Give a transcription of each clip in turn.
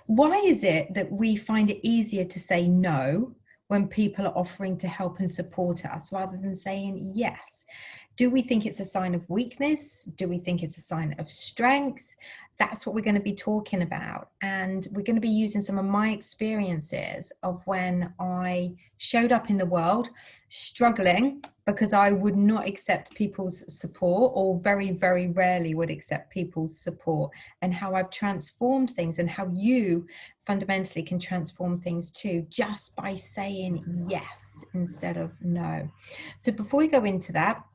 Why is it that we find it easier to say no when people are offering to help and support us rather than saying yes? Do we think it's a sign of weakness? Do we think it's a sign of strength? That's what we're going to be talking about. And we're going to be using some of my experiences of when I showed up in the world struggling because I would not accept people's support, or very, very rarely would accept people's support, and how I've transformed things, and how you fundamentally can transform things too, just by saying yes instead of no. So before we go into that,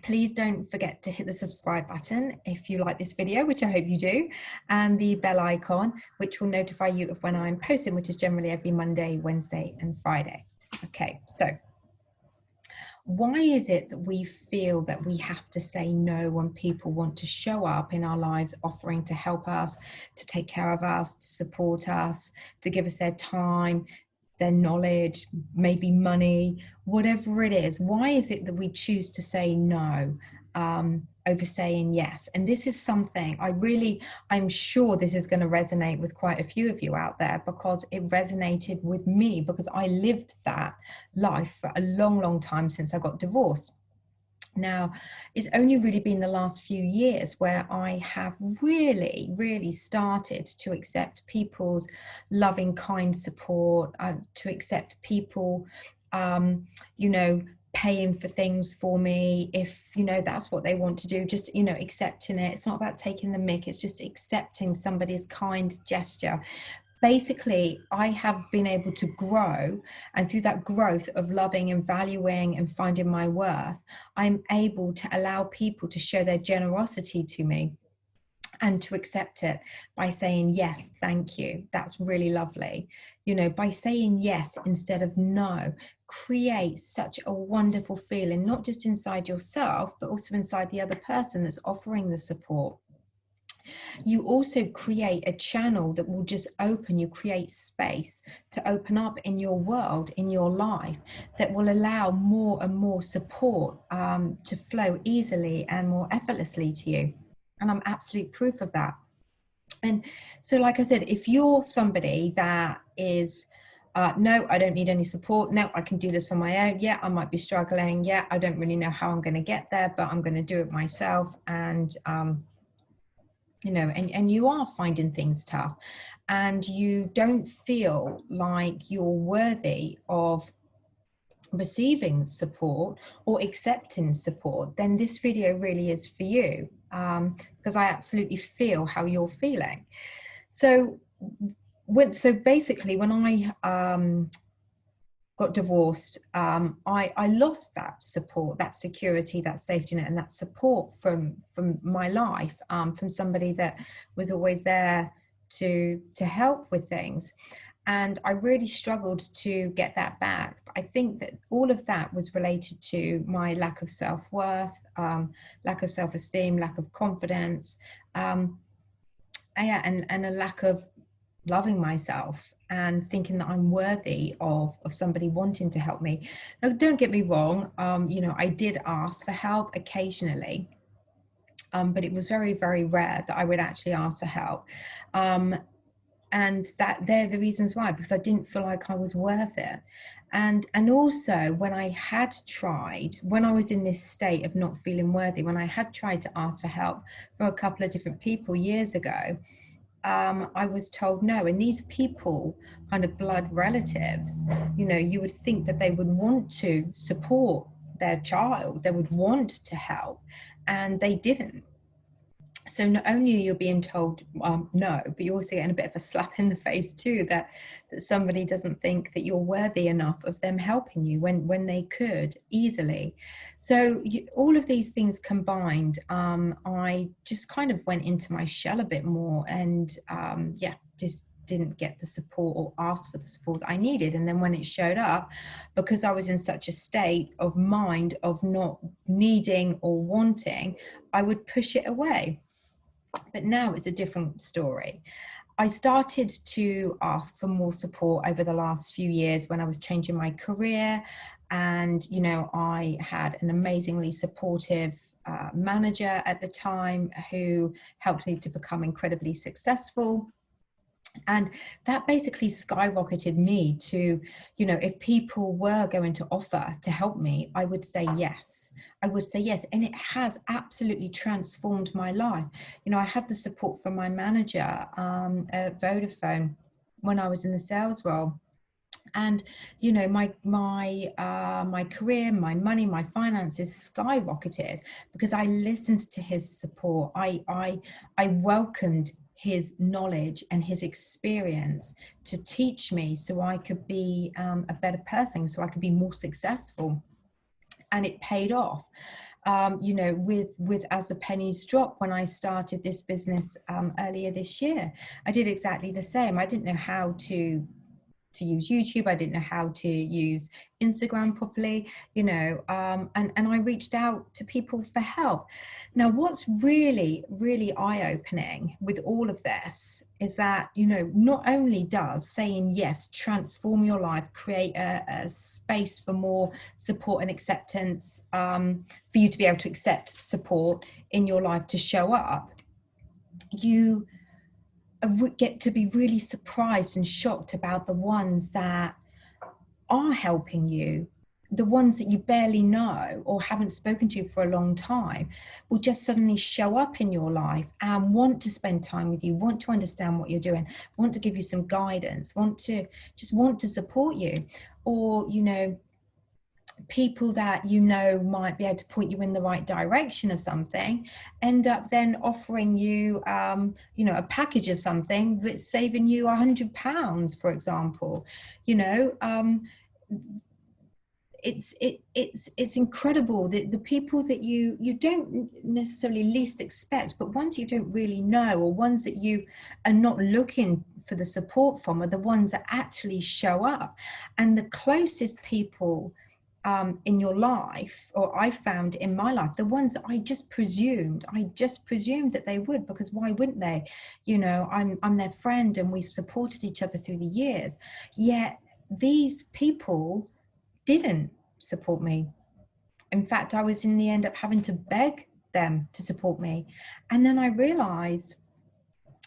please don't forget to hit the subscribe button if you like this video, which I hope you do, and the bell icon, which will notify you of when I'm posting, which is generally every Monday, Wednesday, and Friday. Okay, so why is it that we feel that we have to say no when people want to show up in our lives, offering to help us, to take care of us, to support us, to give us their time, their knowledge, maybe money, whatever it is? Why is it that we choose to say no over saying yes? And this is something I'm sure this is going to resonate with quite a few of you out there, because it resonated with me, because I lived that life for a long, long time since I got divorced. Now, it's only really been the last few years where I have really, really started to accept people's loving, kind support, to accept people, paying for things for me if, that's what they want to do, just, accepting it. It's not about taking the mick, it's just accepting somebody's kind gesture. Basically, I have been able to grow, and through that growth of loving and valuing and finding my worth, I'm able to allow people to show their generosity to me and to accept it by saying, yes, thank you, that's really lovely. By saying yes instead of no, creates such a wonderful feeling, not just inside yourself, but also inside the other person that's offering the support. You also create a channel that will just open, you create space to open up in your world, in your life, that will allow more and more support to flow easily and more effortlessly to you. And I'm absolute proof of that. And so, like I said, if you're somebody that is, no, I don't need any support. No, I can do this on my own. Yeah, I might be struggling. Yeah, I don't really know how I'm going to get there, but I'm going to do it myself. And, and you are finding things tough, and you don't feel like you're worthy of receiving support or accepting support, then this video really is for you, because I absolutely feel how you're feeling. So basically, when I got divorced, I lost that support, that security, that safety net, and that support from my life, from somebody that was always there to help with things. And I really struggled to get that back. I think that all of that was related to my lack of self-worth, lack of self-esteem, lack of confidence, and a lack of loving myself and thinking that I'm worthy of somebody wanting to help me. Now, don't get me wrong, I did ask for help occasionally, but it was very, very rare that I would actually ask for help. And that they're the reasons why, because I didn't feel like I was worth it. And also, when I was in this state of not feeling worthy, when I had tried to ask for help from a couple of different people years ago, I was told no. And these people, kind of blood relatives, you would think that they would want to support their child, they would want to help, and they didn't. So not only are you being told no, but you're also getting a bit of a slap in the face too, that somebody doesn't think that you're worthy enough of them helping you when they could easily. So all of these things combined, I just kind of went into my shell a bit more, and just didn't get the support or ask for the support that I needed. And then when it showed up, because I was in such a state of mind of not needing or wanting, I would push it away. But now it's a different story. I started to ask for more support over the last few years when I was changing my career. And, I had an amazingly supportive manager at the time who helped me to become incredibly successful. And that basically skyrocketed me to, you know, if people were going to offer to help me, I would say yes. I would say yes. And it has absolutely transformed my life. You know, I had the support from my manager at Vodafone when I was in the sales role. And you know, my career, my money, my finances skyrocketed because I listened to his support. I welcomed his knowledge and his experience to teach me so I could be a better person, so I could be more successful. And it paid off. You know, with As the Pennies Drop, when I started this business earlier this year, I did exactly the same. I didn't know how to use YouTube. I didn't know how to use Instagram properly, you know, and I reached out to people for help. Now, what's really, really eye-opening with all of this is that, you know, not only does saying yes transform your life, create a space for more support and acceptance, for you to be able to accept support in your life to show up, you get to be really surprised and shocked about the ones that are helping you. The ones that you barely know or haven't spoken to for a long time will just suddenly show up in your life and want to spend time with you, want to understand what you're doing, want to give you some guidance, want to support you. Or, you know, people that you know might be able to point you in the right direction of something end up then offering you you know, a package of something that's saving you £100, for example. You know, it's incredible that the people that you don't necessarily least expect, but ones you don't really know, or ones that you are not looking for the support from, are the ones that actually show up. And the closest people in your life, or I found in my life, the ones that I just presumed that they would, because why wouldn't they? You know, I'm their friend and we've supported each other through the years. Yet these people didn't support me. In fact, I was in the end up having to beg them to support me. And then I realized,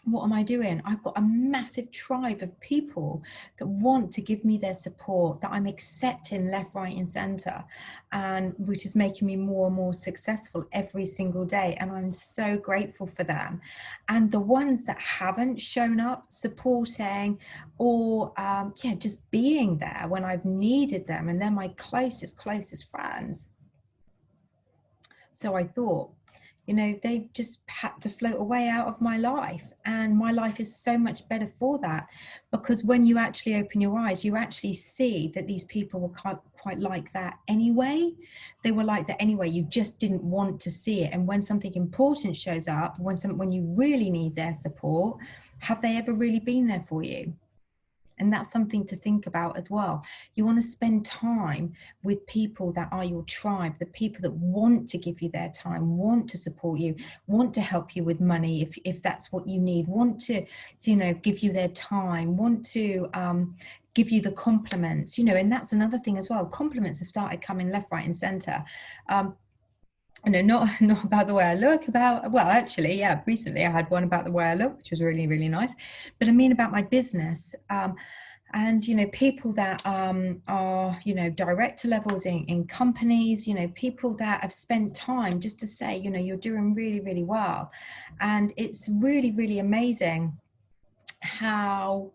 what am I doing? I've got a massive tribe of people that want to give me their support, that I'm accepting left, right, and center, and which is making me more and more successful every single day. And I'm so grateful for them. And the ones that haven't shown up supporting, or just being there when I've needed them, and they're my closest friends. So I thought, you know, they just had to float away out of my life. And my life is so much better for that, because when you actually open your eyes, you actually see that these people were quite like that anyway. They were like that anyway. You just didn't want to see it. And when something important shows up, when you really need their support, have they ever really been there for you? And that's something to think about as well. You want to spend time with people that are your tribe, the people that want to give you their time, want to support you, want to help you with money if that's what you need, want to, you know, give you their time, want to give you the compliments, you know. And that's another thing as well. Compliments have started coming left, right, and center. Not about the way I look, well, actually, yeah, recently I had one about the way I look, which was really, really nice. But I mean about my business. And, you know, people that are, you know, director levels in companies, you know, people that have spent time just to say, you know, you're doing really, really well. And it's really, really amazing how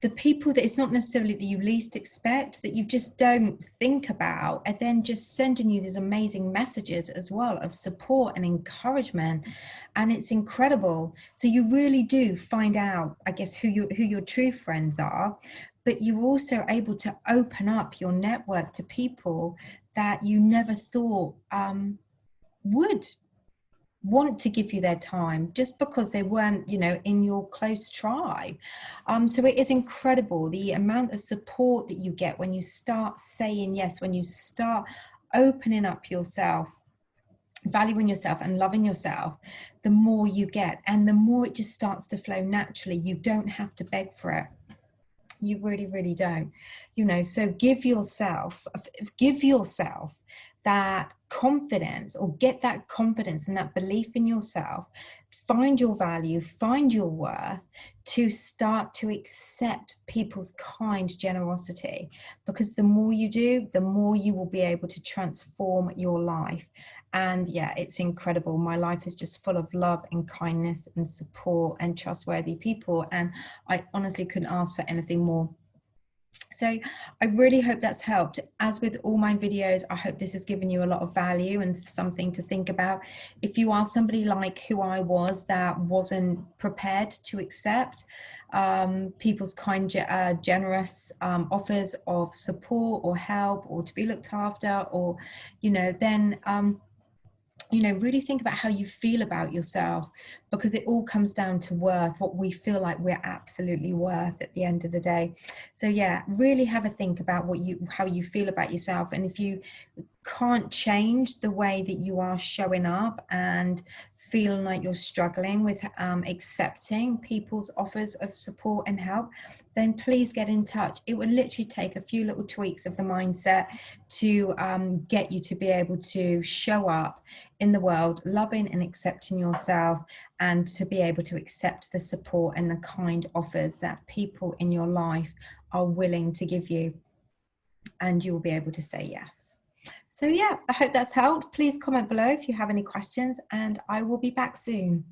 the people that it's not necessarily that you least expect, that you just don't think about, are then just sending you these amazing messages as well of support and encouragement. And it's incredible. So you really do find out, I guess, who your true friends are, but you're also able to open up your network to people that you never thought would want to give you their time, just because they weren't, you know, in your close tribe. So it is incredible the amount of support that you get when you start saying yes, when you start opening up yourself, valuing yourself and loving yourself. The more you get, and the more it just starts to flow naturally. You don't have to beg for it. You really, really don't, you know. So give yourself that confidence, or get that confidence and that belief in yourself find your value, find your worth, to start to accept people's kind generosity. Because the more you do, the more you will be able to transform your life. And yeah, it's incredible. My life is just full of love and kindness and support and trustworthy people. And I honestly couldn't ask for anything more. So I really hope that's helped. As with all my videos, I hope this has given you a lot of value and something to think about. If you are somebody like who I was, that wasn't prepared to accept people's kind, generous offers of support or help, or to be looked after, or, then really think about how you feel about yourself, because it all comes down to worth, what we feel like we're absolutely worth at the end of the day. So yeah, really have a think about how you feel about yourself. And if you can't change the way that you are showing up and feeling like you're struggling with accepting people's offers of support and help, then please get in touch. It would literally take a few little tweaks of the mindset to get you to be able to show up in the world loving and accepting yourself, and to be able to accept the support and the kind offers that people in your life are willing to give you, and you will be able to say yes. So yeah, I hope that's helped. Please comment below if you have any questions, and I will be back soon.